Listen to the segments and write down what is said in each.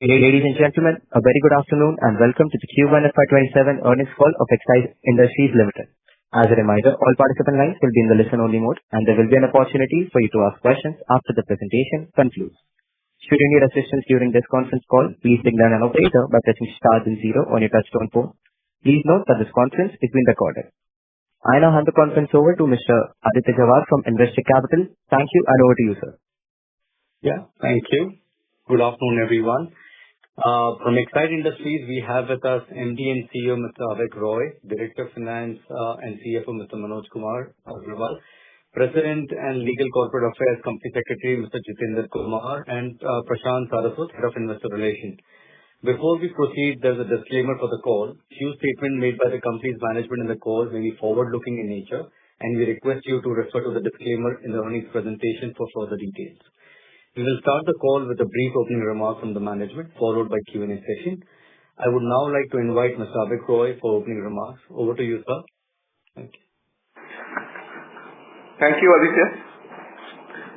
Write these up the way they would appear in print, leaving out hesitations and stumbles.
Ladies and gentlemen, a very good afternoon and welcome to the Q1FY27 earnings call of Exide Industries Ltd. As a reminder, all participant lines will be in the listen-only mode and there will be an opportunity for you to ask questions after the presentation concludes. Should you need assistance during this conference call, please signal an operator by pressing star then 0 on your touchtone phone. Please note that this conference is being recorded. I now hand the conference over to Mr. Aditya Jawar from Investec Capital. Thank you and over to you, sir. Yeah, thank you. Good afternoon, everyone. From Exide Industries, we have with us MD and CEO Mr. Avik Roy, Director of Finance and CFO Mr. Manoj Kumar Agrawal, President and Legal Corporate Affairs Company Secretary Mr. Jitendra Kumar, and Prashant Saraswat, Head of Investor Relations. Before we proceed, there's a disclaimer for the call. Few statements made by the company's management in the call may be forward-looking in nature, and we request you to refer to the disclaimer in the earnings presentation for further details. We will start the call with a brief opening remark from the management, followed by Q&A session. I would now like to invite Mr. Avik Roy for opening remarks. Over to you, sir. Thank you. Thank you, Aditya.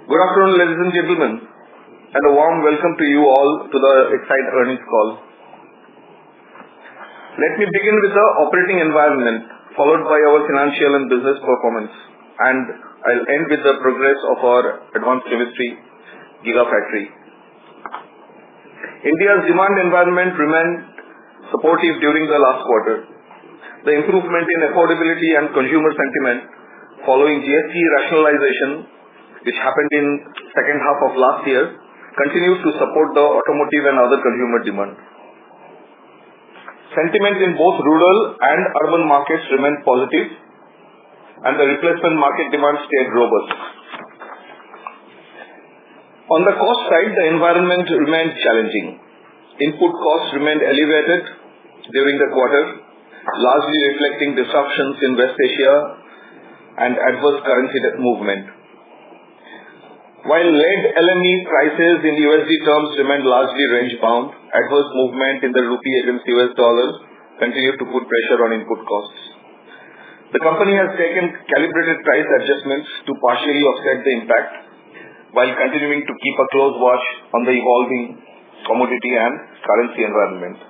Good afternoon, ladies and gentlemen, and a warm welcome to you all to the Exide earnings call. Let me begin with the operating environment, followed by our financial and business performance, and I'll end with the progress of our advanced chemistry Gigafactory. India's demand environment remained supportive during the last quarter. The improvement in affordability and consumer sentiment following GST rationalization, which happened in second half of last year, continues to support the automotive and other consumer demand. Sentiment in both rural and urban markets remained positive, and the replacement market demand stayed robust. On the cost side, the environment remained challenging. Input costs remained elevated during the quarter, largely reflecting disruptions in West Asia and adverse currency movement. While lead LME prices in USD terms remained largely range-bound, adverse movement in the rupee against US dollars continued to put pressure on input costs. The company has taken calibrated price adjustments to partially offset the impact, while continuing to keep a close watch on the evolving commodity and currency environment.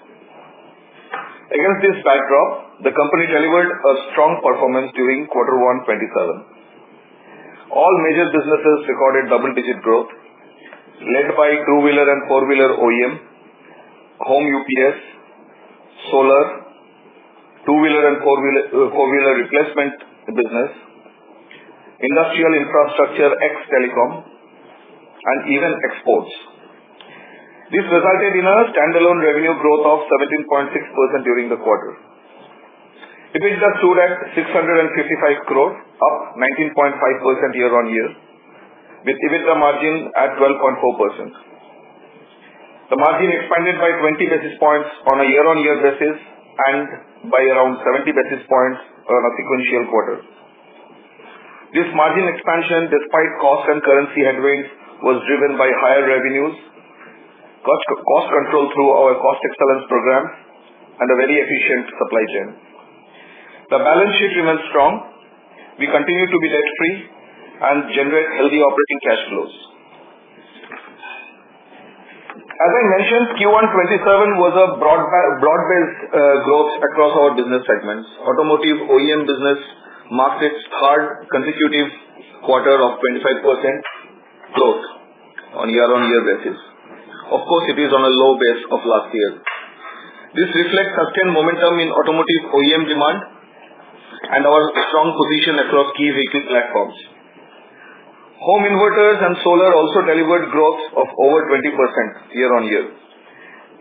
Against this backdrop, the company delivered a strong performance during Q1/27. All major businesses recorded double-digit growth, led by two-wheeler and four-wheeler OEM, home UPS, solar, two-wheeler and four-wheeler replacement business, industrial infrastructure ex-telecom, and even exports. This resulted in a standalone revenue growth of 17.6% during the quarter. EBITDA stood at 655 crore, up 19.5% year-on-year, with EBITDA margin at 12.4%. The margin expanded by 20 basis points on a year-on-year basis and by around 70 basis points on a sequential quarter. This margin expansion, despite cost and currency headwinds, was driven by higher revenues, cost control through our cost excellence program, and a very efficient supply chain. The balance sheet remains strong. We continue to be debt-free and generate healthy operating cash flows. As I mentioned, Q1/27 was a broad-based growth across our business segments. Automotive OEM business marked its third consecutive quarter of 25% growth on year-on-year basis. Of course, it is on a low base of last year. This reflects sustained momentum in automotive OEM demand and our strong position across key vehicle platforms. Home inverters and solar also delivered growth of over 20% year-on-year,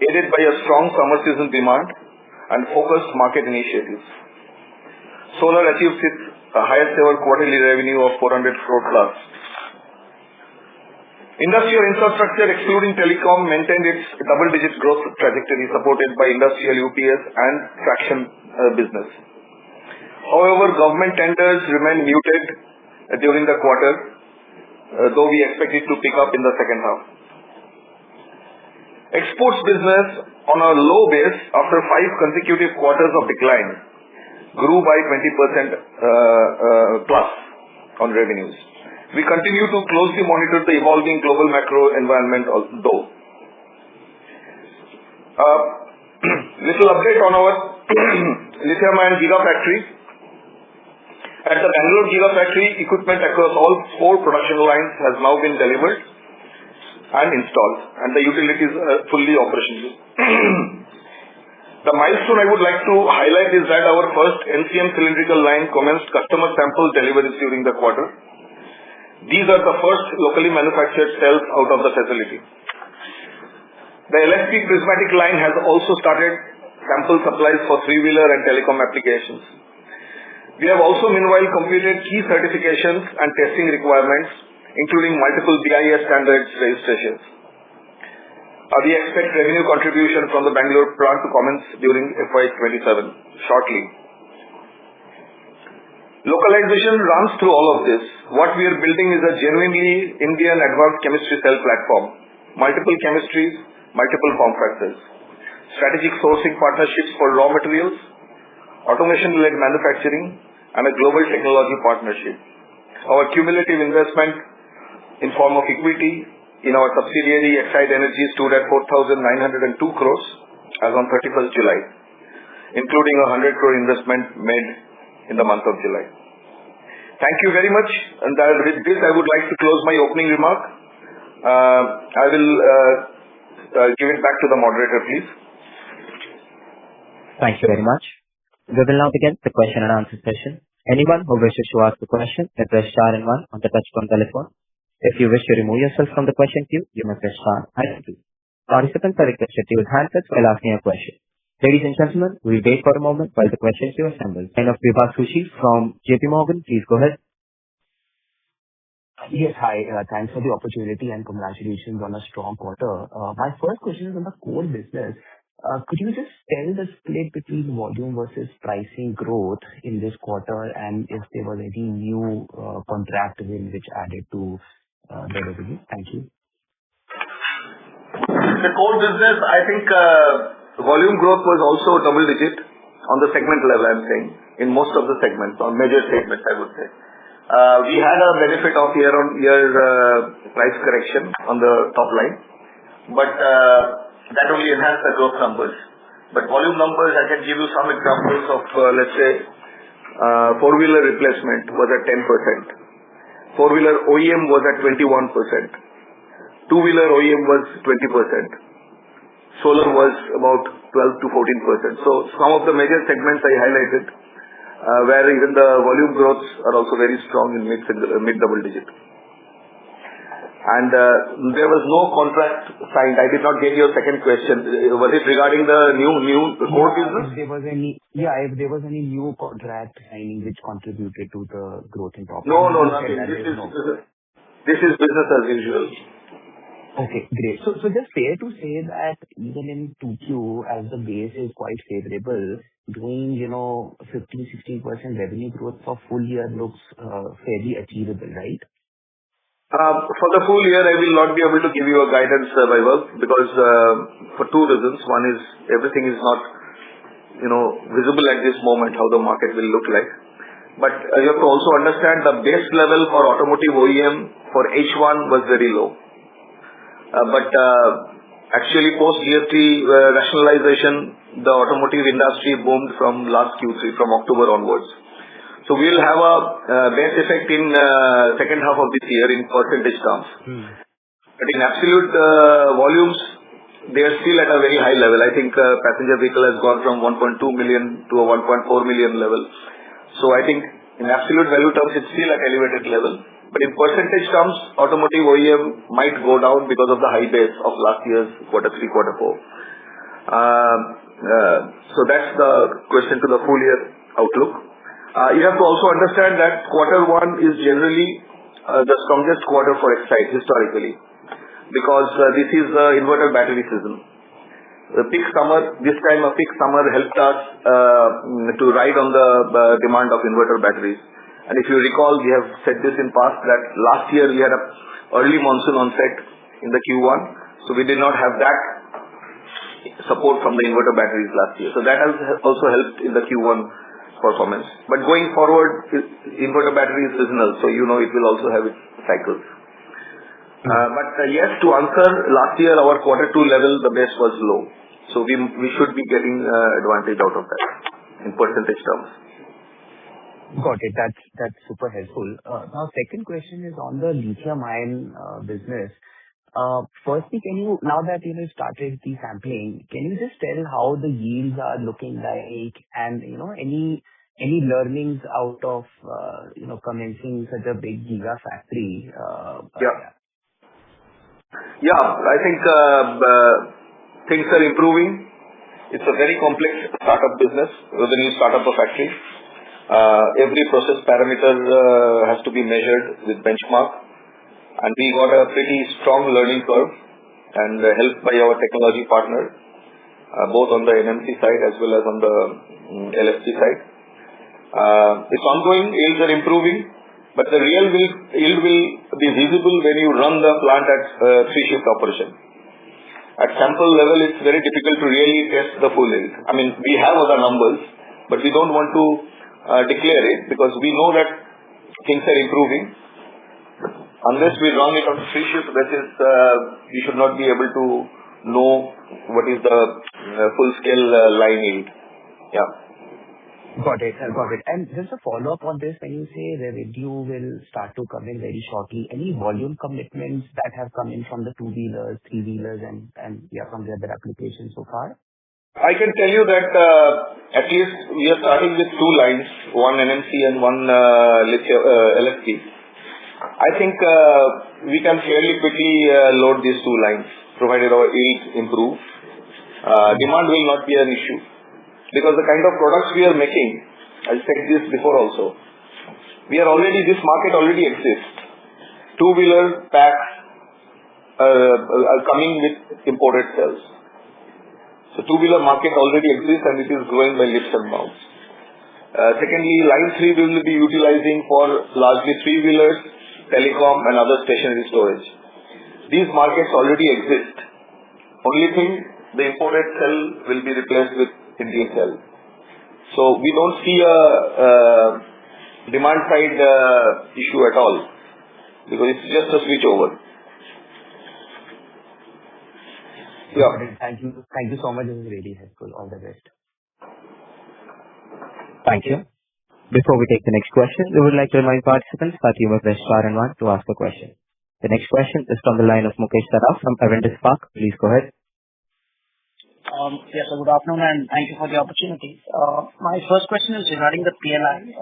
aided by a strong summer season demand and focused market initiatives. Solar achieved its highest ever quarterly revenue of 400 crore plus. Industrial infrastructure, excluding telecom, maintained its double-digit growth trajectory, supported by industrial UPS and traction business. However, government tenders remained muted during the quarter, though we expect it to pick up in the second half. Exports business, on a low base after 5 consecutive quarters of decline, grew by 20% plus on revenues. We continue to closely monitor the evolving global macro environment though. Little update on our lithium-ion gigafactory. At the Bangalore gigafactory, equipment across all 4 production lines has now been delivered and installed, and the utilities are fully operational. The milestone I would like to highlight is that our first NCM cylindrical line commenced customer sample deliveries during the quarter. These are the first locally manufactured cells out of the facility. The LFP prismatic line has also started sample supplies for 3-wheeler and telecom applications. We have also meanwhile completed key certifications and testing requirements, including multiple BIS standards registrations. We expect revenue contribution from the Bangalore plant to commence during FY27 shortly. Localization runs through all of this. What we are building is a genuinely Indian advanced chemistry cell platform, multiple chemistries, multiple form factors, strategic sourcing partnerships for raw materials, automation-led manufacturing, and a global technology partnership. Our cumulative investment in form of equity in our subsidiary Exide Industries stood at 4,902 crores as on 31st July, including a 100 crore investment made in the month of July. Thank you very much. And with this, I would like to close my opening remark. I will give it back to the moderator, please. Thank you very much. We will now begin the question and answer session. Anyone who wishes to ask a question may press star and 1 on the touchtone telephone. If you wish to remove yourself from the question queue, you may press star and 2. Participants are requested to use handsets while asking a question. Ladies and gentlemen, we'll wait for a moment while the question queue assembles. Line of Vibha Sushi from JP Morgan, please go ahead. Yes, hi. Thanks for the opportunity and congratulations on a strong quarter. My first question is on the core business. Could you just tell the split between volume versus pricing growth in this quarter, and if there was any new contract win which added to the revenue? Thank you. The core business, I think volume growth was also double digit on the segment level, I'm saying, in most of the segments, on major segments, I would say. We had a benefit of year-on-year price correction on the top line, but that only enhanced the growth numbers. But volume numbers, I can give you some examples of, let's say, 4-wheeler replacement was at 10%. 4-wheeler OEM was at 21%. 2-wheeler OEM was 20%. Solar was about 12 to 14%. So some of the major segments I highlighted, where even the volume growths are also very strong in mid double digit. And there was no contract signed. I did not get your second question. Was it regarding the new core business? If there was any new contract signing which contributed to the growth in top line. No, nothing. This is business as usual. Okay, great. So just fair to say that even in 2Q, as the base is quite favorable, doing 15-16% revenue growth for full year looks fairly achievable, right? For the full year, I will not be able to give you a guidance, Vaibhav, because for 2 reasons. One is everything is not, visible at this moment how the market will look like. But you have to also understand the base level for automotive OEM for H1 was very low. But actually post GST rationalization, the automotive industry boomed from last Q3, from October onwards. So we will have a base effect in second half of this year in percentage terms. But in absolute volumes, they are still at a very high level. I think passenger vehicle has gone from 1.2 million to a 1.4 million level. So I think in absolute value terms, it's still at elevated level. But in percentage terms, automotive OEM might go down because of the high base of last year's quarter 3, quarter 4. So that's the question to the full year outlook. You have to also understand that quarter 1 is generally the strongest quarter for Exide historically, because this is the inverter battery season. The peak summer, this time a peak summer helped us to ride on the demand of inverter batteries. And if you recall, we have said this in past that last year we had a early monsoon onset in the Q1, so we did not have that support from the inverter batteries last year. So that has also helped in the Q1 performance. But going forward, inverter battery is seasonal, so it will also have its cycles. But yes, to answer, last year our quarter 2 level, the base was low. So we should be getting advantage out of that in percentage terms. Got it. That's super helpful. Now, second question is on the lithium-ion business. Firstly, now that you started the sampling, can you just tell how the yields are looking like and any learnings out of commencing such a big gigafactory? Yeah, I think things are improving. It's a very complex startup business with a new startup of factory. Every process parameter has to be measured with benchmark, and we got a pretty strong learning curve and helped by our technology partner, both on the NMC side as well as on the LFP side. It's ongoing, yields are improving, but the real yield will be visible when you run the plant at three-shift operation. At sample level, it's very difficult to really test the full yield. I mean, we have other numbers, but we don't want to declare it because we know that things are improving. Unless we run it on three shift, that is, we should not be able to know what is the full-scale line yield. Yeah. Got it. And just a follow-up on this, when you say revenue will start to come in very shortly, any volume commitments that have come in from the two-wheelers, three-wheelers, and from the other applications so far? I can tell you that at least we are starting with two lines, one NMC and one LFP. I think we can fairly quickly load these two lines, provided our yields improve. Demand will not be an issue because the kind of products we are making, I said this before also, this market already exists. Two-wheeler packs are coming with imported cells. So two-wheeler market already exists and it is growing by leaps and bounds. Secondly, line 3 we will be utilizing for largely three-wheelers, telecom and other stationary storage. These markets already exist. Only thing, the imported cell will be replaced with Indian cell. So we don't see a demand side issue at all because it's just a switch over. Yeah. Thank you so much. This is really helpful. All the best. Thank you. Before we take the next question, we would like to remind participants that you may press star and 1 to ask a question. The next question is from the line of Mukesh Saraf from Avendus Spark. Please go ahead. Yes, good afternoon and thank you for the opportunity. My first question is regarding the PLI.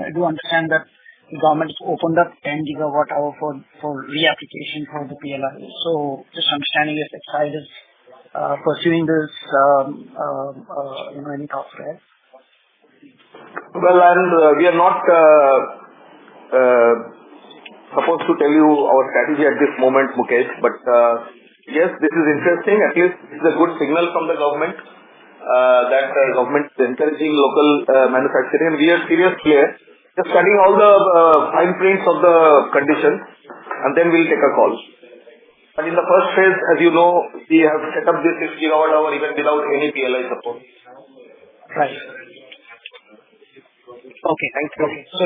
I do understand that the government has opened up 10 gigawatt hour for reapplication for the PLI. So just understanding if Exide is pursuing this, any thoughts there? Well, we are not supposed to tell you our strategy at this moment, Mukesh, but yes, this is interesting. At least it's a good signal from the government that the government is encouraging local manufacturing, and we are serious players. Just studying all the fine prints of the conditions, and then we'll take a call. But in the first phase, as you know, we have set up this 6 gigawatt hour even without any PLI support. Right. Okay. Thank you. Okay. So,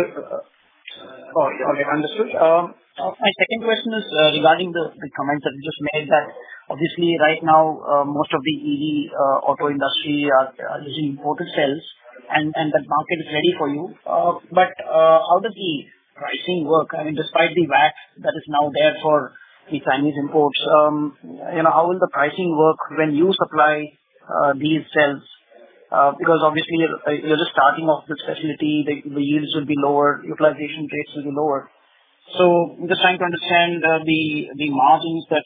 okay, understood. My second question is regarding the comments that you just made that obviously right now most of the EV auto industry are using imported cells and that market is ready for you. But how does the pricing work? I mean, despite the VAT that is now there for the Chinese imports, how will the pricing work when you supply these cells? Because obviously you're just starting off this facility, the yields will be lower, utilization rates will be lower. So I'm just trying to understand the margins that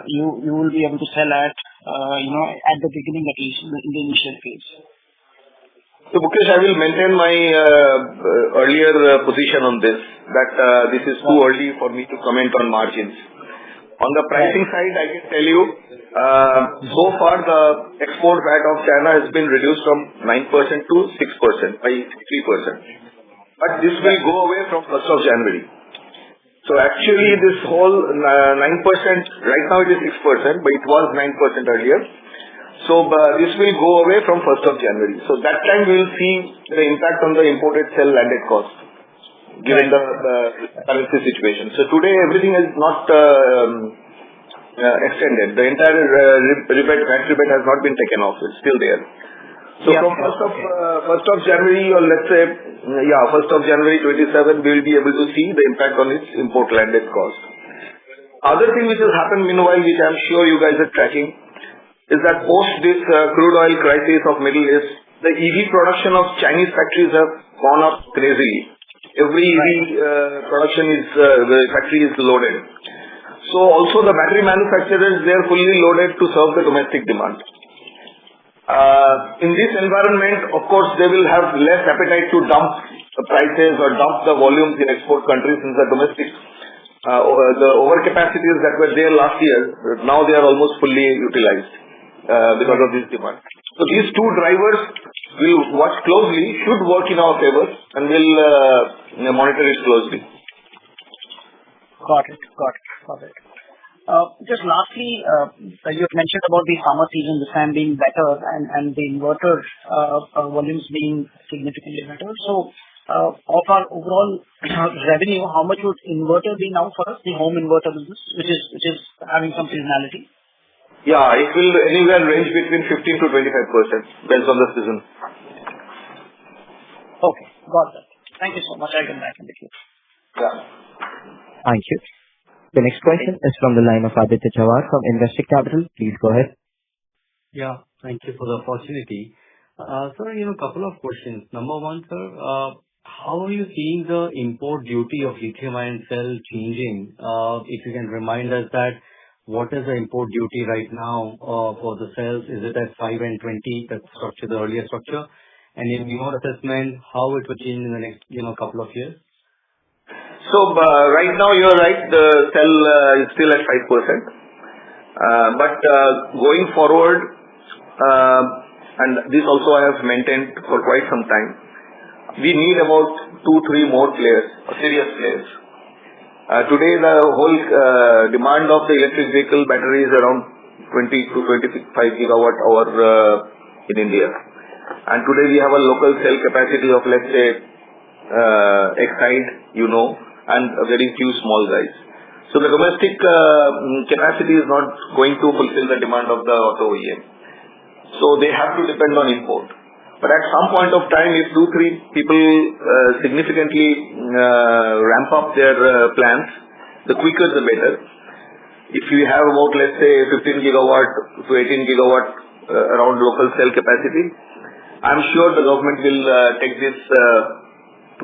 you will be able to sell at the beginning, at least in the initial phase. So Mukesh, I will maintain my earlier position on this, that this is too early for me to comment on margins. On the pricing side, I can tell you, so far the export VAT of China has been reduced from 9% to 6% by 3%. But this will go away from 1st of January. So actually this whole 9%, right now it is 6%, but it was 9% earlier. So this will go away from 1st of January. So that time we will see the impact on the imported cell landed cost, given the currency situation. So today everything is not extended. The entire rebate, VAT rebate has not been taken off. It's still there. So from 1st of January, or let's say, 1st of January 27, we will be able to see the impact on its import landed cost. Other thing which has happened meanwhile, which I'm sure you guys are tracking, is that post this crude oil crisis of Middle East, the EV production of Chinese factories have gone up crazily. Every EV production is, the factory is loaded. So also the battery manufacturers, they are fully loaded to serve the domestic demand. In this environment, of course, they will have less appetite to dump the prices or dump the volumes in export countries, since the domestic, the overcapacities that were there last year, now they are almost fully utilized because of this demand. So these two drivers will watch closely, should work in our favor, and will monitor it closely. Got it. Just lastly, you had mentioned about the summer season this time being better and the inverter volumes being significantly better. So, of our overall revenue, how much would inverter be now for us, the home inverter business, which is having some seasonality? Yeah, it will anywhere range between 15 to 25% based on the season. Okay, got that. Thank you so much. I'll get back in the queue. Yeah. Thank you. The next question is from the line of Aditya Chawar from Investec Capital. Please go ahead. Yeah, thank you for the opportunity. Sir, couple of questions. Number one, sir, how are you seeing the import duty of lithium-ion cell changing? If you can remind us that, what is the import duty right now for the cells? Is it at 5 and 20, that structure, the earlier structure? And in your assessment, how it will change in the next couple of years? So right now you're right, the cell is still at 5%. But going forward, and this also I have maintained for quite some time, we need about 2-3 more players, serious players. Today the whole demand of the electric vehicle battery is around 20 to 25 gigawatt hour in India. And today we have a local cell capacity of, let's say, Exide, and a very few small guys. So the domestic capacity is not going to fulfill the demand of the auto OEM. So they have to depend on import. But at some point of time, if 2-3 people significantly ramp up their plans, the quicker the better. If we have about, let's say, 15 gigawatt to 18 gigawatt around local cell capacity, I'm sure the government will take this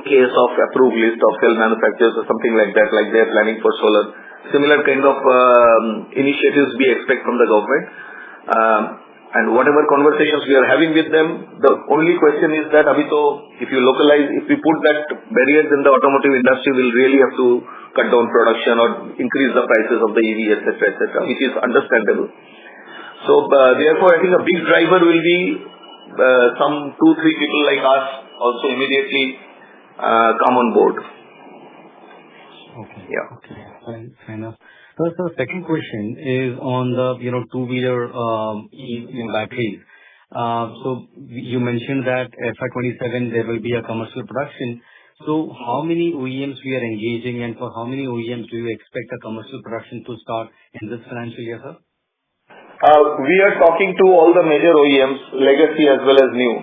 case of approved list of cell manufacturers or something like that, like they are planning for solar. Similar kind of initiatives we expect from the government. And whatever conversations we are having with them, the only question is that, if you localize, if we put that barriers in the automotive industry, we'll really have to cut down production or increase the prices of the EV, etc., which is understandable. So, therefore, I think a big driver will be some 2-3 people like us also immediately come on board. Okay. Yeah. Okay. Fair enough. So the second question is on the two-wheeler batteries. So you mentioned that FY27 there will be a commercial production. So how many OEMs we are engaging, and for how many OEMs do you expect a commercial production to start in this financial year, sir? We are talking to all the major OEMs, legacy as well as new.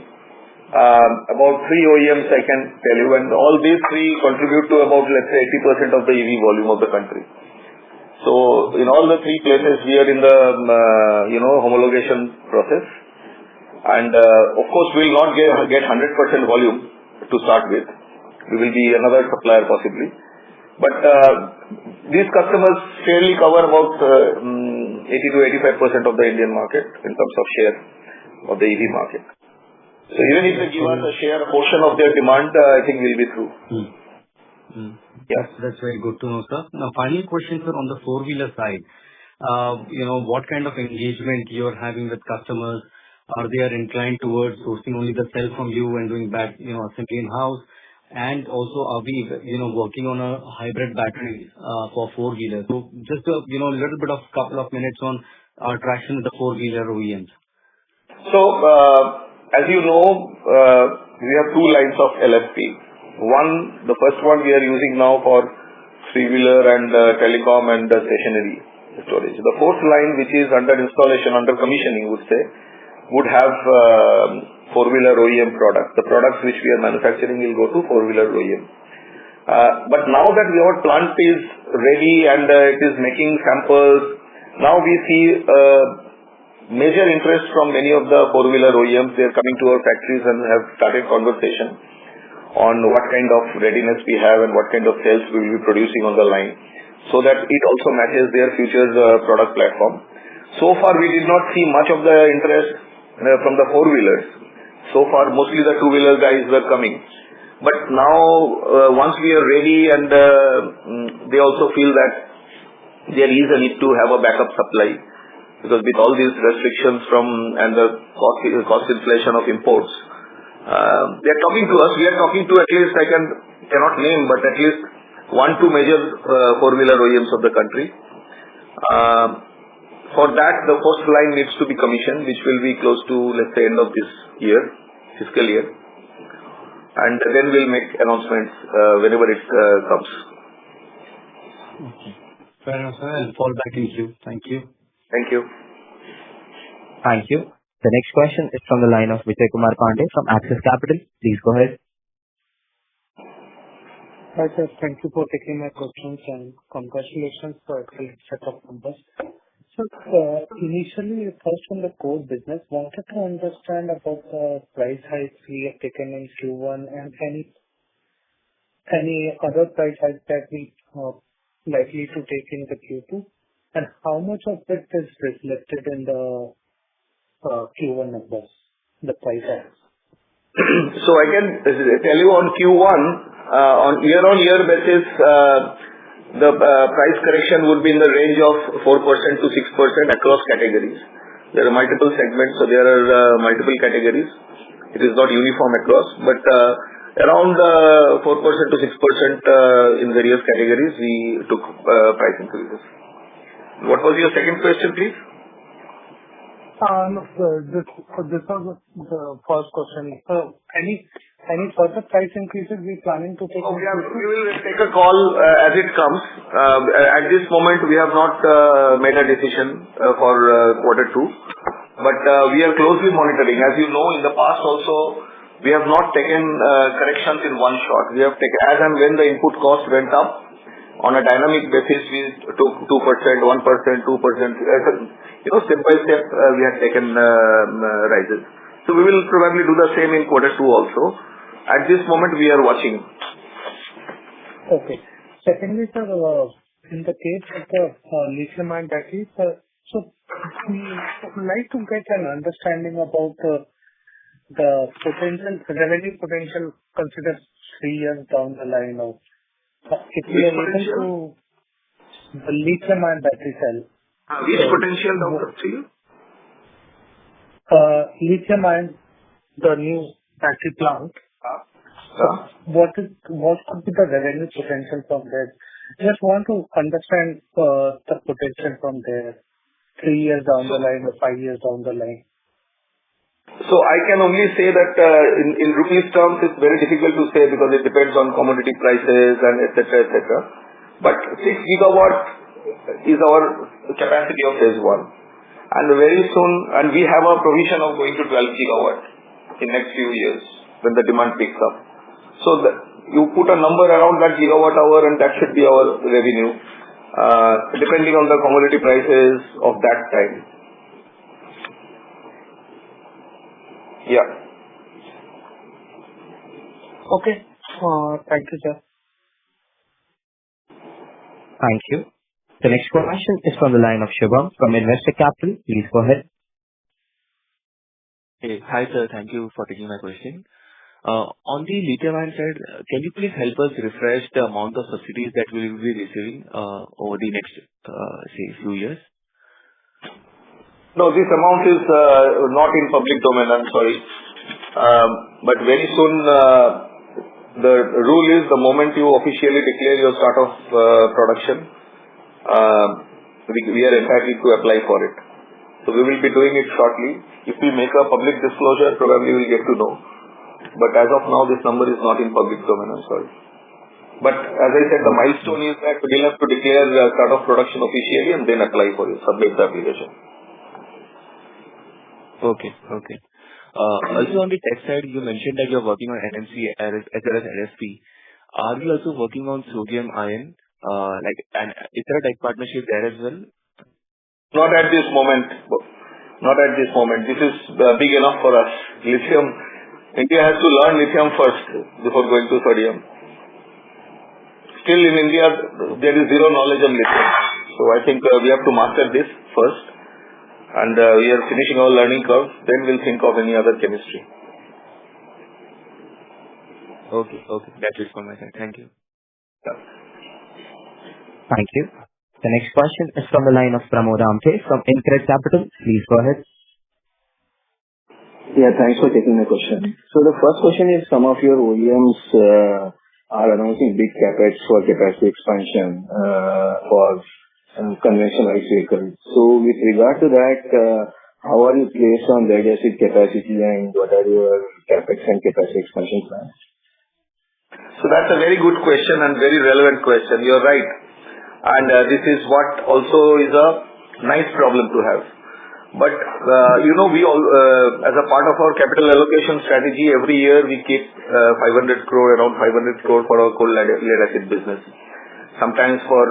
About 3 OEMs I can tell you, and all these 3 contribute to about, let's say, 80% of the EV volume of the country. So in all the 3 places we are in the homologation process, and of course we will not get 100% volume to start with. We will be another supplier possibly, but these customers fairly cover about 80 to 85% of the Indian market in terms of share of the EV market. So even if they give us a portion of their demand, I think we'll be through. Yes, that's very good to know, sir. Now, final question, sir, on the four-wheeler side. What kind of engagement you're having with customers? Are they inclined towards sourcing only the cell from you and doing assembly in-house? And also, are we, working on a hybrid battery for four-wheeler? So just a little bit of couple of minutes on our traction with the four-wheeler OEMs. So, as you know, we have 2 lines of LFP. The first one we are using now for three-wheeler and telecom and stationary. storage. The fourth line, which is under installation, under commissioning, would have four-wheeler OEM products. The products which we are manufacturing will go to four-wheeler OEM. But now that our plant is ready and it is making samples, now we see major interest from many of the four-wheeler OEMs. They are coming to our factories and have started conversation on what kind of readiness we have and what kind of cells we will be producing on the line, so that it also matches their future product platform. So far, we did not see much of the interest from the four-wheelers. So far, mostly the two-wheeler guys were coming. But now, once we are ready and they also feel that there is a need to have a backup supply, because with all these restrictions and the cost inflation of imports, they are talking to us. We are talking to at least, I cannot name, but at least 1-2 major four-wheeler OEMs of the country. For that, the first line needs to be commissioned, which will be close to, let's say, end of this year, fiscal year. And then we'll make announcements whenever it comes. Okay. Fair enough, sir. I'll fall back in queue. Thank you. Thank you. Thank you. The next question is from the line of Vijay Kumar Pandey from Axis Capital. Please go ahead. Hi, sir. Thank you for taking my questions and congratulations for a great set of numbers. So, initially, first on the core business, wanted to understand about the price hikes we have taken in Q1 and any other price hikes that we likely to take in the Q2, and how much of it is reflected in the Q1 numbers, the price hikes? So I can tell you on Q1, on year-on-year basis, the price correction would be in the range of 4% to 6% across categories. There are multiple segments, so there are multiple categories. It is not uniform across, but around 4% to 6% in various categories we took price increases. What was your second question, please? No, this was the first question. So, any further price increases we planning to take? We will take a call as it comes. At this moment, we have not made a decision for quarter 2, but we are closely monitoring. As you know, in the past also, we have not taken corrections in one shot. We have taken, as and when the input cost went up, on a dynamic basis, we took 2%, 1%, 2%. Step by step, we have taken rises. So we will probably do the same in quarter 2 also. At this moment, we are watching. Okay. Secondly, sir, in the case of the lithium-ion batteries, so we would like to get an understanding about the revenue potential considered 3 years down the line of if we are able to the lithium-ion battery cell. Which potential down the 3 years? Lithium-ion, the new battery plant. What could be the revenue potential from there? Just want to understand the potential from there 3 years down the line or 5 years down the line. So I can only say that in rupees terms, it's very difficult to say because it depends on commodity prices and etc. But 6 gigawatt is our capacity of phase 1. And very soon, and we have a provision of going to 12 gigawatt in next few years when the demand picks up. So you put a number around that gigawatt hour and that should be our revenue, depending on the commodity prices of that time. Yeah. Okay. Thank you, sir. Thank you. The next question is from the line of Shubham from Investec Capital. Please go ahead. Hey. Hi, sir. Thank you for taking my question. On the lithium-ion side, can you please help us refresh the amount of subsidies that we will be receiving over the next, few years? No, this amount is not in public domain, I'm sorry. But very soon, the rule is the moment you officially declare your start of production, we are entitled to apply for it. So we will be doing it shortly. If we make a public disclosure, probably we'll get to know. But as of now, this number is not in public domain, I'm sorry. But as I said, the milestone is that we'll have to declare start of production officially and then apply for it, submit the application. Okay. Also on the tech side, you mentioned that you're working on NMC as well as LFP. Are you also working on sodium ion? And is there a tech partnership there as well? Not at this moment. This is big enough for us. Lithium, India has to learn lithium first before going to sodium. Still in India, there is zero knowledge on lithium. So I think we have to master this first. And we are finishing our learning curve. Then we'll think of any other chemistry. Okay. That's it from my side. Thank you. Yeah. Thank you. The next question is from the line of Pramod Amte from InCred Capital. Please go ahead. Yeah, thanks for taking my question. So the first question is, some of your OEMs are announcing big capex for capacity expansion for conventional ICE vehicles. So with regard to that, how are you placed on lead acid capacity and what are your capex and capacity expansion plans? So that's a very good question and very relevant question. You're right. And this is what also is a nice problem to have. But, we all, as a part of our capital allocation strategy, every year we keep 500 crore, around 500 crore for our cold lead acid business. Sometimes for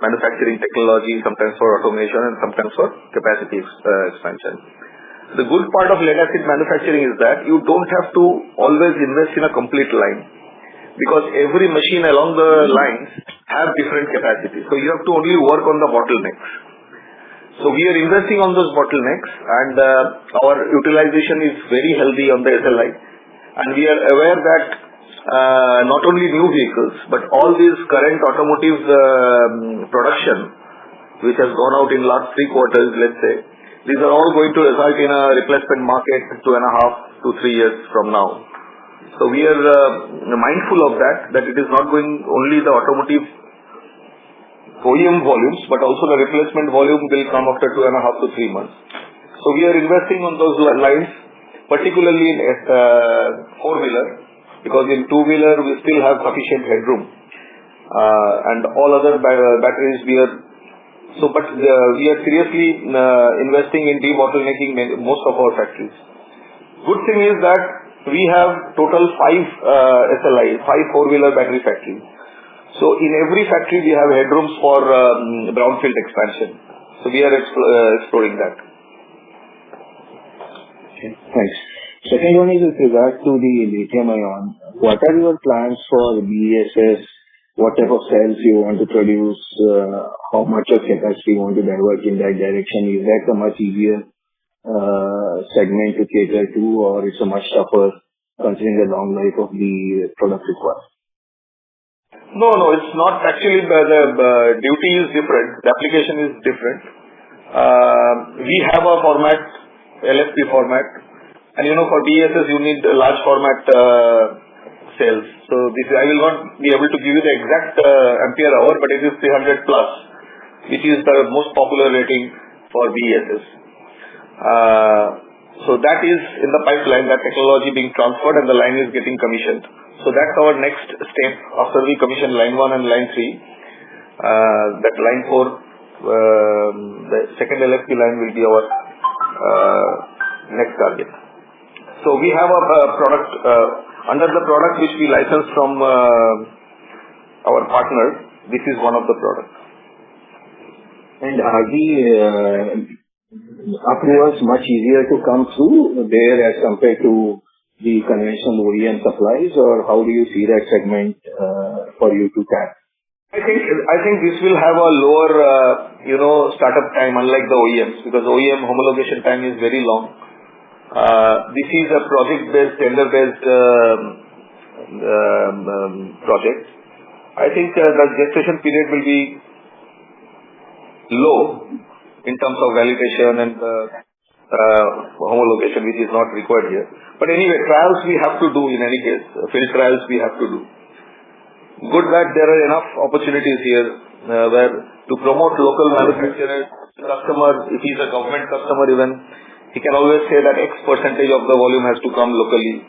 manufacturing technology, sometimes for automation, and sometimes for capacity expansion. The good part of lead acid manufacturing is that you don't have to always invest in a complete line, because every machine along the lines have different capacities. So you have to only work on the bottlenecks. So we are investing on those bottlenecks, and our utilization is very healthy on the SLI. And we are aware that not only new vehicles, but all these current automotive production, which has gone out in last 3 quarters, let's say, these are all going to result in a replacement market 2.5 to 3 years from now. So we are mindful of that it is not going only the automotive OEM volumes, but also the replacement volume will come after 2.5 to 3 months. So we are investing on those lines, particularly in 4-wheeler, because in 2-wheeler we still have sufficient headroom. And all other batteries we are seriously investing in debottlenecking most of our factories. Good thing is that we have total 5 SLI, 5 4-wheeler battery factories. So in every factory we have headrooms for brownfield expansion. So we are exploring that. Okay, thanks. Second one is with regard to the lithium ion. What are your plans for BESS? What type of cells you want to produce? How much of capacity you want to divert in that direction? Is that a much easier segment to cater to, or it's a much tougher considering the long life of the product required? No, it's not. Actually, the duty is different. The application is different. We have a format, LFP format. And for BESS, you need large format cells. So I will not be able to give you the exact ampere hour, but it is 300 plus, which is the most popular rating for BESS. So that is in the pipeline, that technology being transferred and the line is getting commissioned. So that's our next step after we commission line 1 and line 3. That line 4, the second LFP line will be our next target. So we have a product, under the product which we license from our partner, this is one of the products. And are the approvals much easier to come through there as compared to the conventional OEM supplies, or how do you see that segment for you to tap? I think this will have a lower, startup time, unlike the OEMs, because OEM homologation time is very long. This is a project-based, tender-based project. I think the gestation period will be low in terms of validation and homologation, which is not required here. But anyway, trials we have to do in any case. Field trials we have to do. Good that there are enough opportunities here where to promote local manufacturers, customer, if he's a government customer even, he can always say that X percentage of the volume has to come locally.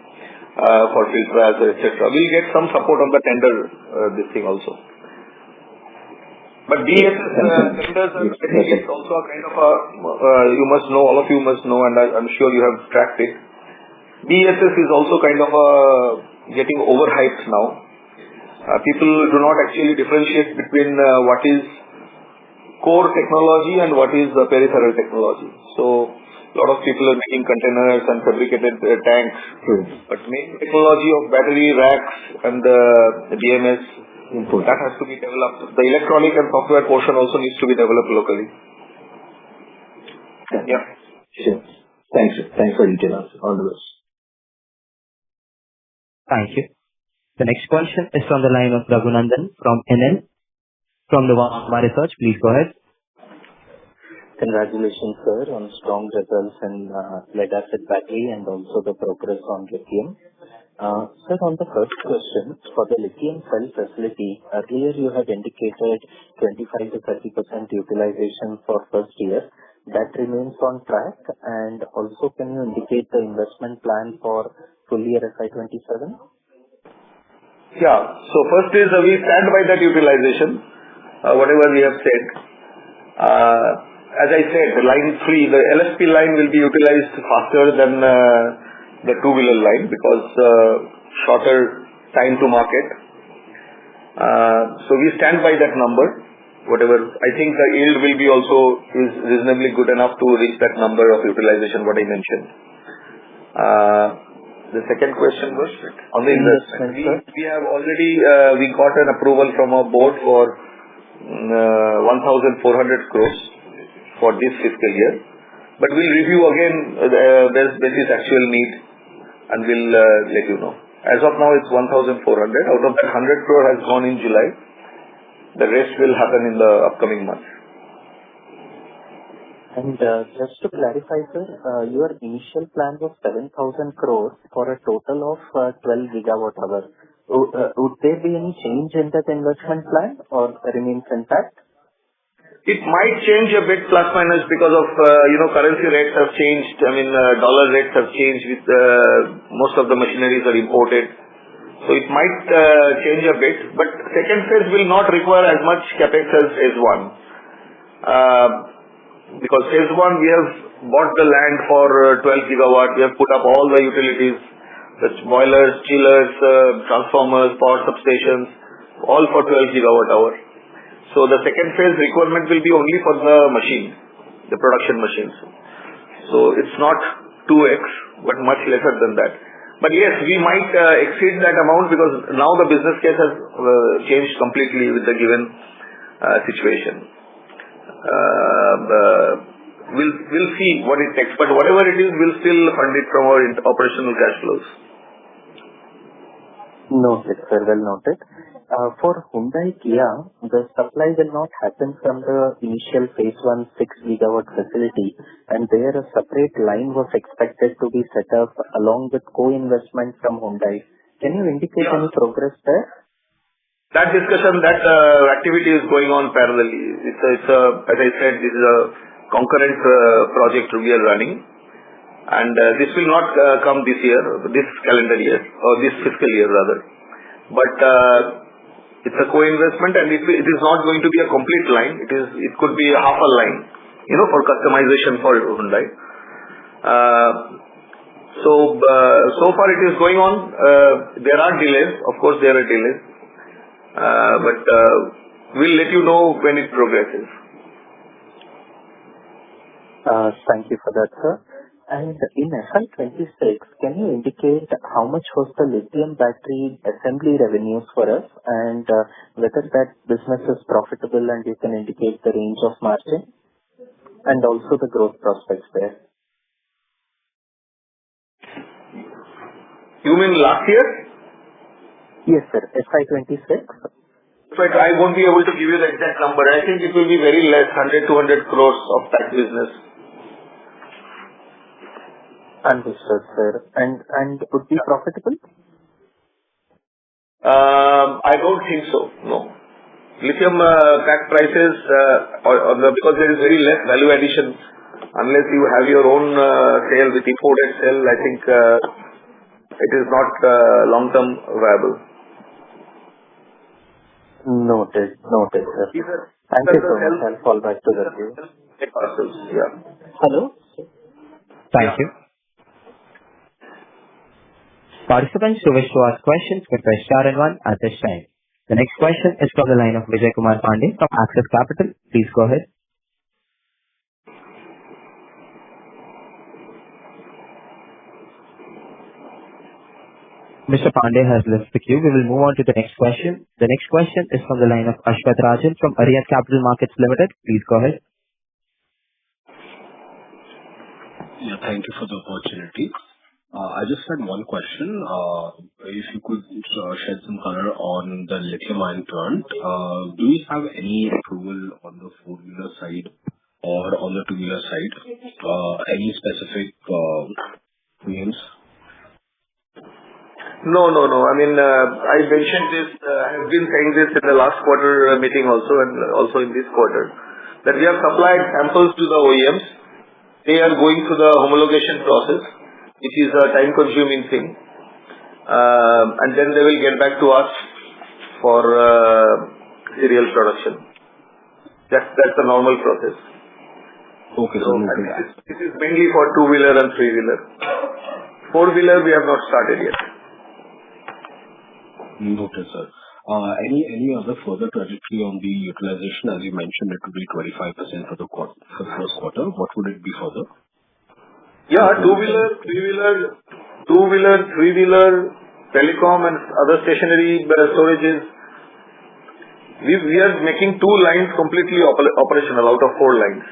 for filters, etc. We'll get some support on the tender, this thing also. But BSS tenders are, I think it's also a kind of a, you must know, all of you must know, and I'm sure you have tracked it. BSS is also kind of getting overhyped now. People do not actually differentiate between what is core technology and what is peripheral technology. So a lot of people are making containers and fabricated tanks, but main technology of battery racks and BMS, that has to be developed. The electronic and software portion also needs to be developed locally. Yeah. Sure. Thanks. Thanks for details. All the best. Thank you. The next question is from the line of Raghunandan from NL. From the Vama Research, please go ahead. Congratulations, sir, on strong results in lead-acid battery and also the progress on lithium. Sir, on the first question, for the lithium cell facility, earlier you had indicated 25 to 30% utilization for first year. That remains on track. And also, can you indicate the investment plan for full year FY27? Yeah. So first is we stand by that utilization, whatever we have said. As I said, the line 3, the LSP line will be utilized faster than the two-wheeler line because shorter time to market. So we stand by that number. Whatever, I think the yield will be also is reasonably good enough to reach that number of utilization, what I mentioned. The second question was on the investment. We have already we got an approval from our board for 1,400 crores for this fiscal year. But we'll review again basis actual need, and we'll let you know. As of now, it's 1,400. Out of that, 100 crore has gone in July. The rest will happen in the upcoming months. And just to clarify, sir, your initial plan was 7,000 crores for a total of 12 gigawatt hours. Would there be any change in that investment plan or remains intact? It might change a bit, plus minus, because of currency rates have changed. I mean, dollar rates have changed with most of the machineries are imported. So it might change a bit, but second phase will not require as much capex as phase 1. Because phase 1 we have bought the land for 12 gigawatt. We have put up all the utilities, the boilers, chillers, transformers, power substations, all for 12 gigawatt hour. So the second phase requirement will be only for the machine, the production machines. So it's not 2x, but much lesser than that. But yes, we might exceed that amount because now the business case has changed completely with the given situation. We'll see what it takes, but whatever it is, we'll still fund it from our operational cash flows. Noted, sir. Well noted. For Hyundai Kia, the supply will not happen from the initial phase 1 6 gigawatt facility, and there a separate line was expected to be set up along with co-investment from Hyundai. Can you indicate any progress there? That discussion, that activity is going on parallelly. It's as I said, this is a concurrent project we are running, and this will not come this year, this calendar year, or this fiscal year rather. But it's a co-investment, and it is not going to be a complete line. It could be half a line, for customization for Hyundai. So far it is going on. There are delays. Of course, there are delays. But we'll let you know when it progresses. Thank you for that, sir. And in FY26, can you indicate how much was the lithium battery assembly revenues for us, and whether that business is profitable, and you can indicate the range of margin and also the growth prospects there? You mean last year? Yes, sir. FY26. But I won't be able to give you the exact number. I think it will be very less, 100-200 crores of that business. Understood, sir. And would be profitable? I don't think so, no. Lithium pack prices, because there is very less value addition, unless you have your own cell with imported cell, I think It is not long-term viable. Noted, sir. Thank you so much. I'll fall back to the queue. Yeah. Hello? Thank you. Participants who wish to ask questions may press star and one at this time. The next question is from the line of Vijay Kumar Pandey from Axis Capital. Please go ahead. Mr. Pandey has left the queue. We will move on to the next question. The next question is from the line of Ashwath Rajan from Arihant Capital Markets Limited. Please go ahead. Yeah, thank you for the opportunity. I just had one question. If you could shed some color on the lithium-ion plant. Do you have any approval on the four-wheeler side or on the two-wheeler side? Any specific names? No. I mean, I mentioned this, I have been saying this in the last quarter meeting also, and also in this quarter, that we have supplied samples to the OEMs. They are going through the homologation process, which is a time-consuming thing. And then they will get back to us for serial production. That's the normal process. Okay. So this is mainly for two-wheeler and three-wheeler. Four-wheeler, we have not started yet. Noted, sir. Any other further trajectory on the utilization? As you mentioned, it will be 25% for the first quarter. What would it be further? Yeah, two-wheeler, three-wheeler, telecom and other stationary storages. We are making 2 lines completely operational out of 4 lines.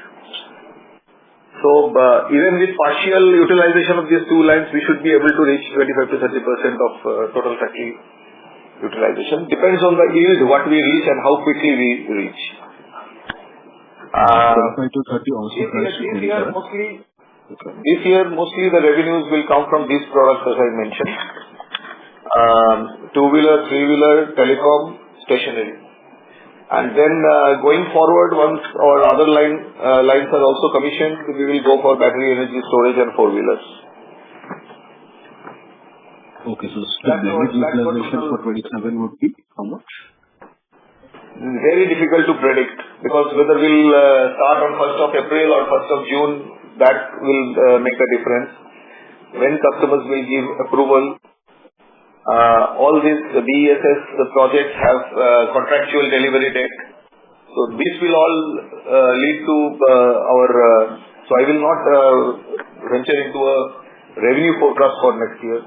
So even with partial utilization of these 2 lines, we should be able to reach 25 to 30% of total factory utilization. Depends on the yield, what we reach and how quickly we reach. 25 to 30 also This year, mostly the revenues will come from these products, as I mentioned. Two-wheeler, three-wheeler, telecom, stationary. And then going forward, once our other lines are also commissioned, we will go for battery energy storage and four-wheelers. Okay, so blended utilization for 27 would be how much? Very difficult to predict, because whether we'll start on 1st of April or 1st of June, that will make a difference. When customers will give approval, all these BESS projects have contractual delivery date. So this will all lead to so I will not venture into a revenue forecast for next year.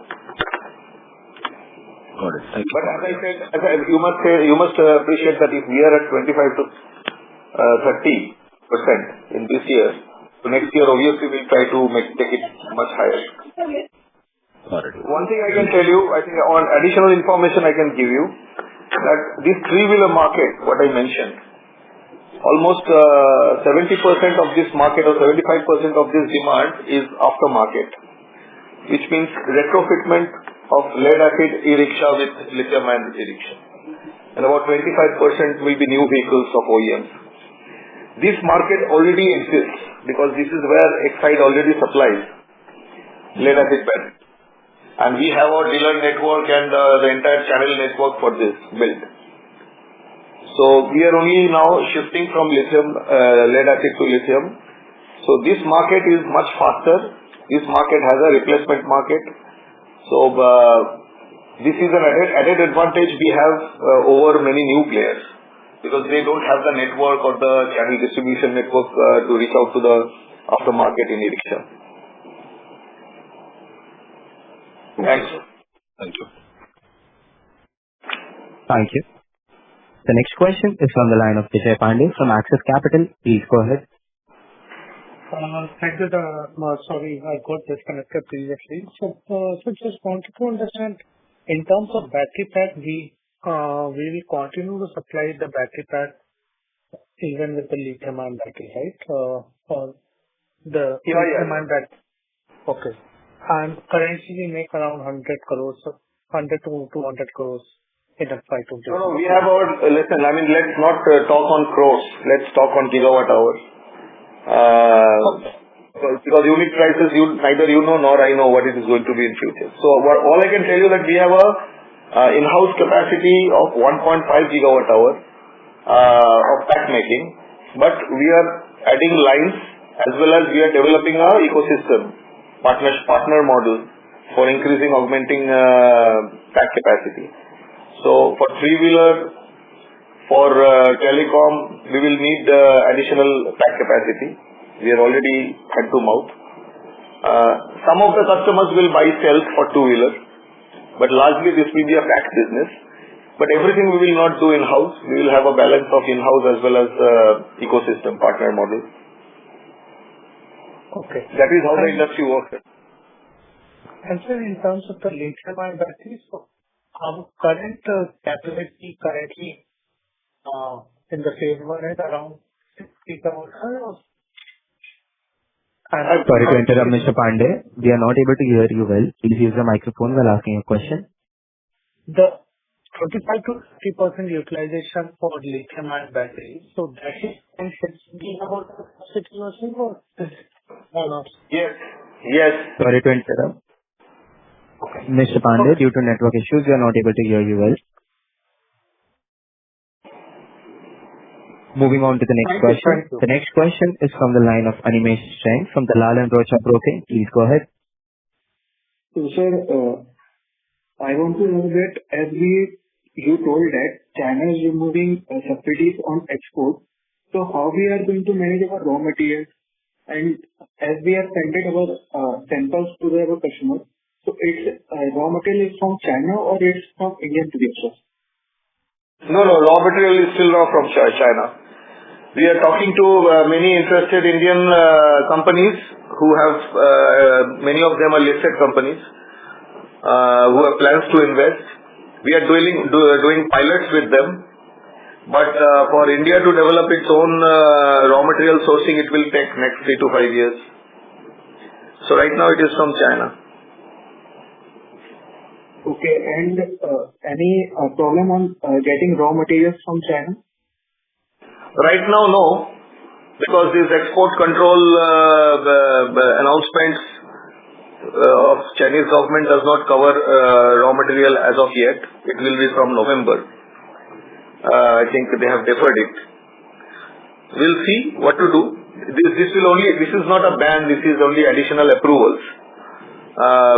Got it. Thank you. But as I said, you must appreciate that if we are at 25 to 30% in this year, so next year obviously we'll try to take it much higher. Got it. One thing I can tell you, I think on additional information I can give you, that this three-wheeler market, what I mentioned, almost 70% of this market or 75% of this demand is aftermarket, which means retrofitment of lead-acid e-rickshaw with lithium-ion e-rickshaw. And about 25% will be new vehicles of OEMs. This market already exists because this is where Exide already supplies lead-acid battery. And we have our dealer network and the entire channel network for this build. So we are only now shifting from lead-acid to lithium. So this market is much faster. This market has a replacement market. So this is an added advantage we have over many new players, because they don't have the network or the channel distribution network to reach out to the aftermarket in e-rickshaw. Thanks. Thank you. Thank you. The next question is from the line of Vijay Pandey from Axis Capital. Please go ahead. Thank you. Sorry, I got disconnected previously. So just wanted to understand, in terms of battery pack, we will continue to supply the battery pack even with the lithium-ion battery, right? Or the lithium-ion battery. Okay. And currently we make around 100 crores, 100 to 200 crores in a fight of this. No, we have our, listen, I mean, let's not talk on crores. Let's talk on gigawatt hours. because unit prices, neither you know nor I know what it is going to be in future. So all I can tell you that we have a in-house capacity of 1.5 gigawatt hour of pack making, but we are adding lines as well as we are developing our ecosystem partner model for increasing, augmenting pack capacity. So for three-wheeler, for telecom, we will need additional pack capacity. We are already hand to mouth. Some of the customers will buy cells for two-wheeler, but largely this will be a pack business. But everything we will not do in-house. We will have a balance of in-house as well as ecosystem partner model. Okay. That is how the industry works. And sir, in terms of the lithium-ion batteries, so our current capacity currently in the phase 1 is around 6 gigawatt. Sorry to interrupt, Mr. Pandey. We are not able to hear you well. Please use the microphone while asking a question. The 25 to 30% utilization for lithium-ion batteries, so that is 6 gigawatt capacity or not? Yes. Yes. Sorry to interrupt. Mr. Pandey, due to network issues, we are not able to hear you well. Moving on to the next question. The next question is from the line of Animesh Jain from Dalal and Broacha Broking. Please go ahead. So, sir, I want to know that you told that China is removing subsidies on export. So how we are going to manage our raw materials? And as we have sent our samples to our customers, so it's raw material is from China or it's from Indian producers? No, raw material is still raw from China. We are talking to many interested Indian companies who have, many of them are listed companies, who have plans to invest. We are doing pilots with them. But for India to develop its own raw material sourcing, it will take next 3 to 5 years. So right now it is from China. Okay, and any problem on getting raw materials from China? Right now, no, because these export control announcements of Chinese government does not cover raw material as of yet. It will be from November. I think they have deferred it. We'll see what to do. This is not a ban. This is only additional approvals,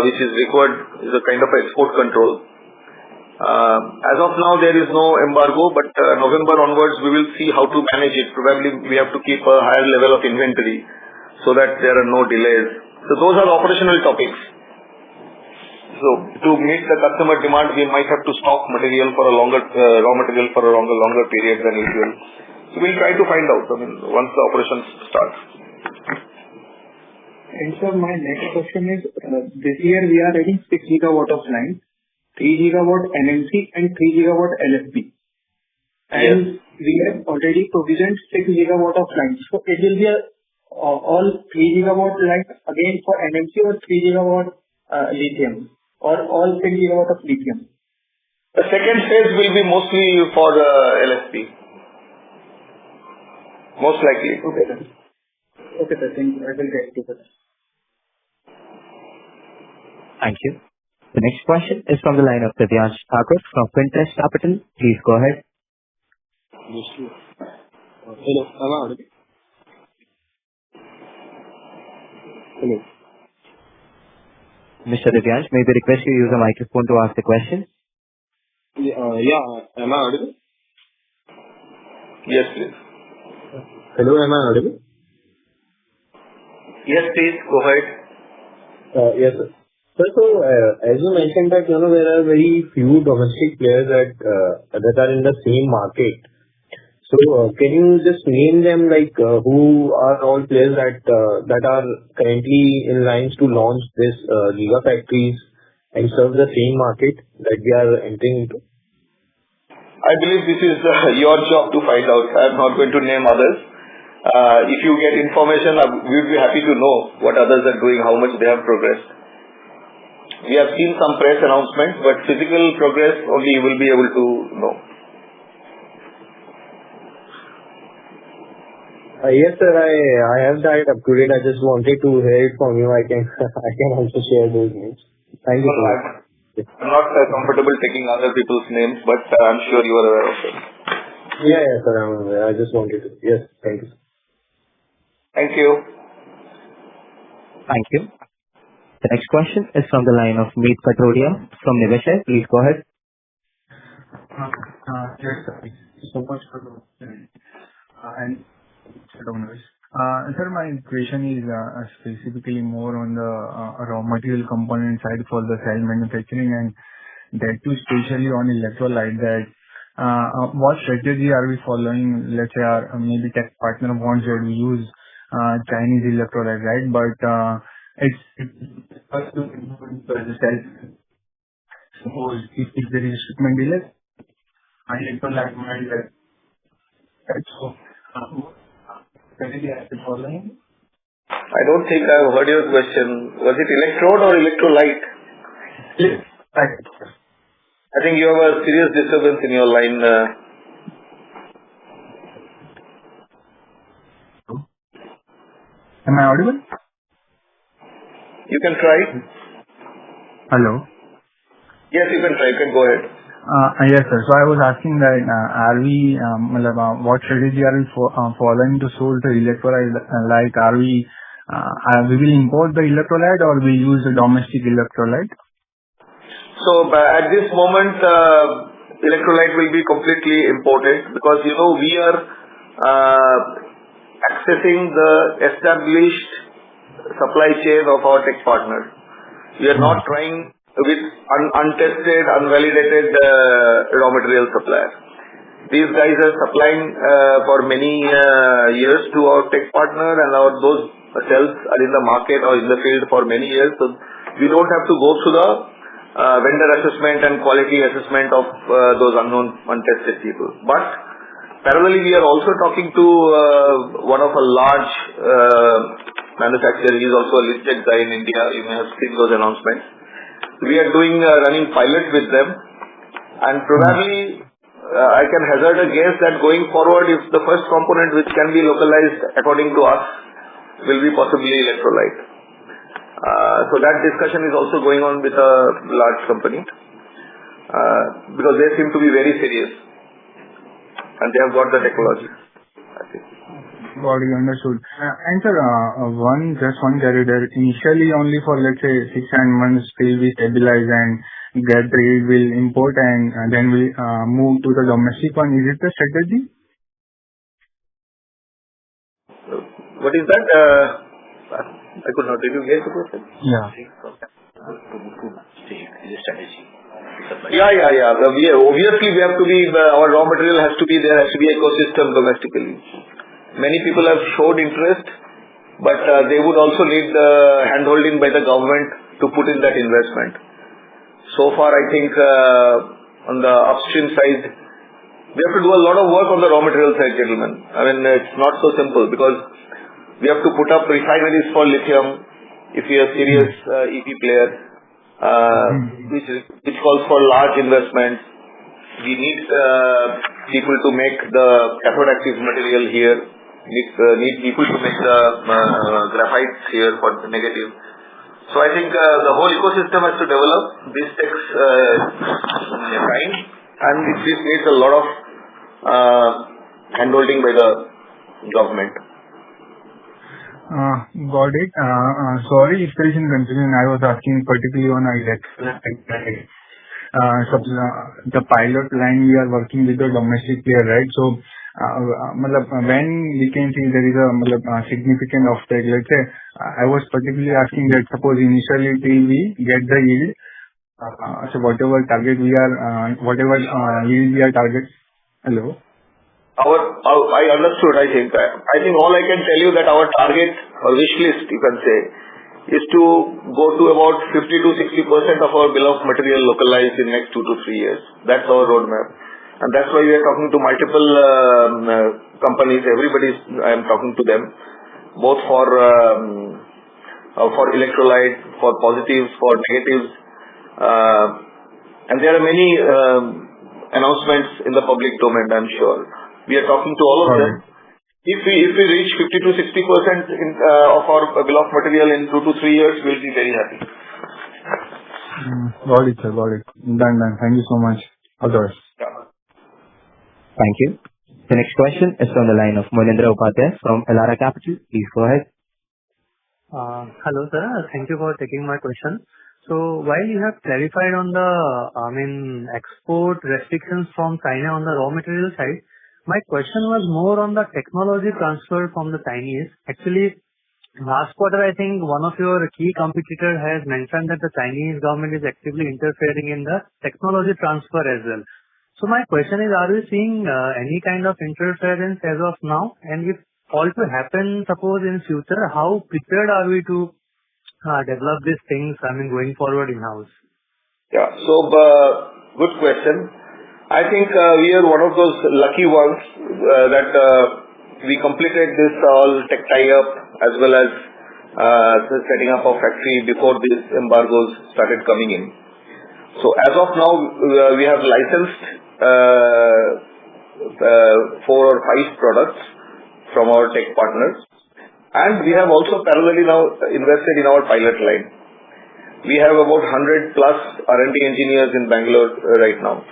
which is required. Is a kind of export control. As of now, there is no embargo, but November onwards, we will see how to manage it. Probably we have to keep a higher level of inventory so that there are no delays. So those are operational topics. So to meet the customer demand, we might have to stock material for a longer raw material for a longer period than usual. So we'll try to find out. Once the operations start. And sir, my next question is: this year we are adding 6 gigawatt of line, 3 gigawatt NMC and 3 gigawatt LFP. And we have already provisioned 6 gigawatt of lines. So it will be all 3 gigawatt lines again for NMC or 3 gigawatt lithium or all 10 gigawatt of lithium. The second phase will be mostly for LFP. Most likely. Okay, sir. Okay, sir. Thank you. I will get to that. Thank you. The next question is from the line of Divyansh Thakur from Finterest Capital. Please go ahead. Hello, am I audible? Hello. Mr. Divyansh, may we request you use a microphone to ask the question? Yeah, am I audible? Yes, please. Hello, am I audible? Yes, please. Go ahead. Yes, sir. So, as you mentioned that, there are very few domestic players that are in the same market. So, can you just name them, who are all players that are currently in lines to launch this gigafactories and serve the same market that we are entering into? I believe this is your job to find out. I am not going to name others. If you get information, we will be happy to know what others are doing, how much they have progressed. We have seen some press announcements, but physical progress only you will be able to know. Yes, sir. I have that up to date. I just wanted to hear it from you. I can I can also share those names. Thank you Well, so much. I'm not comfortable taking other people's names, but I'm sure you are aware of it. Yeah, sir. I'm aware. I just wanted to. Yes. Thank you. Thank you. Thank you. The next question is from the line of Meet Patodia from Niveshaay. Please go ahead. Yes, sir. Thank you so much for the opportunity. And sir, my question is specifically more on the raw material component side for the cell manufacturing, and that too especially on electrolyte. That what strategy are we following? Let's say our maybe tech partner wants that we use Chinese electrolyte, right? But it's first to the cell. Suppose if there is shipment delay, electrolyte might get so. Strategy are we following? I don't think I've heard your question. Was it electrode or electrolyte? Yes. I think you have a serious disturbance in your line. Am I audible? You can try. Hello. Yes, you can try. You can go ahead. Yes, sir. So I was asking that, are we, what strategy are we following to source the electrolyte? Like, we will import the electrolyte or we use the domestic electrolyte? So at this moment, electrolyte will be completely imported because, we are accessing the established supply chain of our tech partner. We are not trying with untested, unvalidated raw material suppliers. These guys are supplying for many years to our tech partner, and those cells are in the market or in the field for many years. So we don't have to go through the vendor assessment and quality assessment of those unknown, untested people. But parallelly, we are also talking to one of a large manufacturer. He is also a listed guy in India. You may have seen those announcements. We are running pilot with them, and probably I can hazard a guess that going forward, if the first component which can be localized according to us will be possibly electrolyte. So that discussion is also going on with a large company because they seem to be very serious and they have got the technology, I think. Got it, understood. And sir, just one carry there. Initially only for let's say 6-9 months till we stabilize and get the yield, will import and then we move to the domestic one. Is it the strategy? What is that? I could not. Did you get the question? Yeah. Yeah. Obviously, we have to be. Our raw material has to be there. Has to be ecosystem domestically. Many people have showed interest, but they would also need the handholding by the government to put in that investment. So far, I think on the upstream side, we have to do a lot of work on the raw material side, gentlemen. I mean, it's not so simple because we have to put up refineries for lithium if we are serious EP player, which calls for large investments. We need people to make the cathode active material here. Need people to make the graphite here for the negative. So I think the whole ecosystem has to develop. This takes time, and this needs a lot of handholding by the government. Got it. Sorry if there is any confusion. I was asking particularly on electrolyte. The pilot line we are working with the domestic player, right? So when we can see there is a significant offtake, let's say, I was particularly asking that suppose initially till we get the yield, so whatever target we are, yield we are target. Hello? I understood, I think. I think all I can tell you that our target or wish list, you can say, is to go to about 50 to 60% of our bill of material localized in next 2 to 3 years. That's our roadmap. And that's why we are talking to multiple companies. I am talking to them, both for electrolyte, for positives, for negatives. And there are many announcements in the public domain, I'm sure. We are talking to all of them. If we reach 50 to 60% of our bill of material in 2 to 3 years, we'll be very happy. Got it, sir. Got it. Done. Thank you so much. All the best. Thank you. The next question is from the line of Manindra Upadhyay from Elara Capital. Please go ahead. Hello, sir. Thank you for taking my question. So while you have clarified on the, export restrictions from China on the raw material side, my question was more on the technology transfer from the Chinese. Actually, last quarter, I think one of your key competitors has mentioned that the Chinese government is actively interfering in the technology transfer as well. So my question is, are we seeing any kind of interference as of now? And if all to happen, suppose in future, how prepared are we to develop these things, going forward in-house? Yeah. So, good question. I think we are one of those lucky ones that we completed this all tech tie-up as well as the setting up of factory before these embargoes started coming in. So as of now, we have licensed 4 or 5 products from our tech partners, and we have also parallelly now invested in our pilot line. We have about 100 plus R&D engineers in Bangalore right now,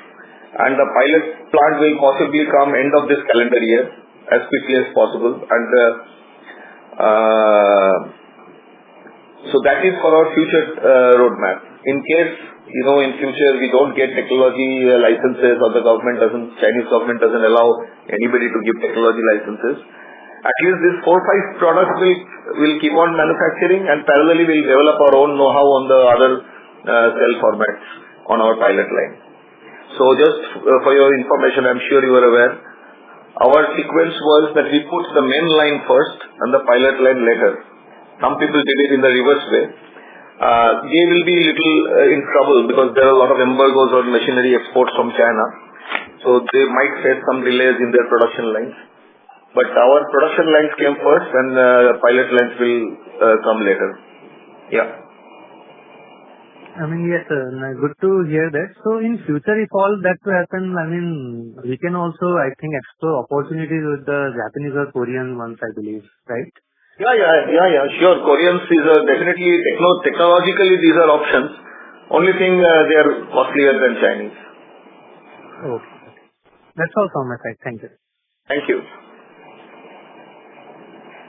and the pilot plant will possibly come end of this calendar year as quickly as possible. And so that is for our future roadmap. In case, in future we don't get technology licenses, or the Chinese government doesn't allow anybody to give technology licenses, at least these 4 or 5 products will keep on manufacturing, and parallelly we'll develop our own know-how on the other cell formats on our pilot line. So just for your information, I'm sure you are aware, our sequence was that we put the main line first and the pilot line later. Some people did it in the reverse way. They will be little in trouble because there are a lot of embargoes on machinery exports from China. So they might face some delays in their production lines. But our production lines came first and pilot lines will come later. Yeah. Yes, sir. Good to hear that. So in future, if all that to happen, we can also, I think, explore opportunities with the Japanese or Korean ones, I believe, right? Yeah, sure. Koreans is definitely technologically these are options. Only thing they are costlier than Chinese. Okay. That's all from my side. Thank you. Thank you.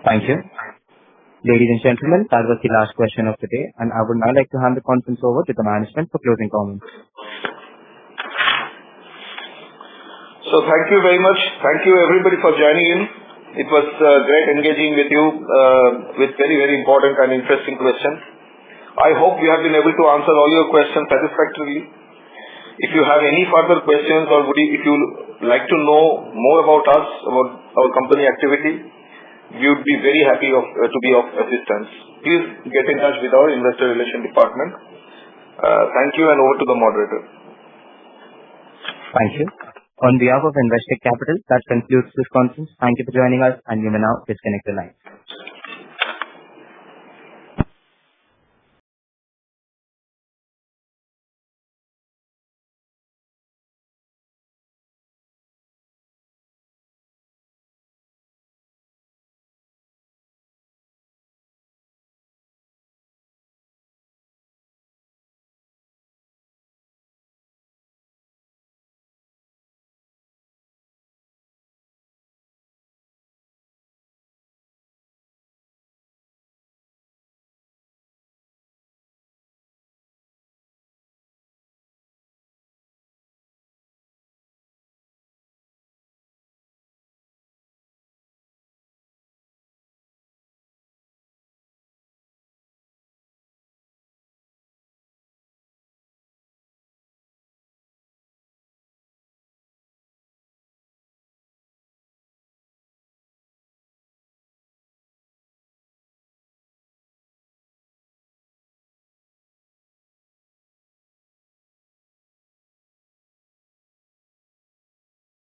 Thank you. Ladies and gentlemen, that was the last question of the day, and I would now like to hand the conference over to the management for closing comments. So thank you very much. Thank you everybody for joining in. It was great engaging with you with very, very important and interesting questions. I hope we have been able to answer all your questions satisfactorily. If you have any further questions, or if you like to know more about us, about our company activity, we would be very happy to be of assistance. Please get in touch with our investor relations department. Thank you, and over to the moderator. Thank you. On behalf of Investec Capital, that concludes this conference. Thank you for joining us, and you may now disconnect the line.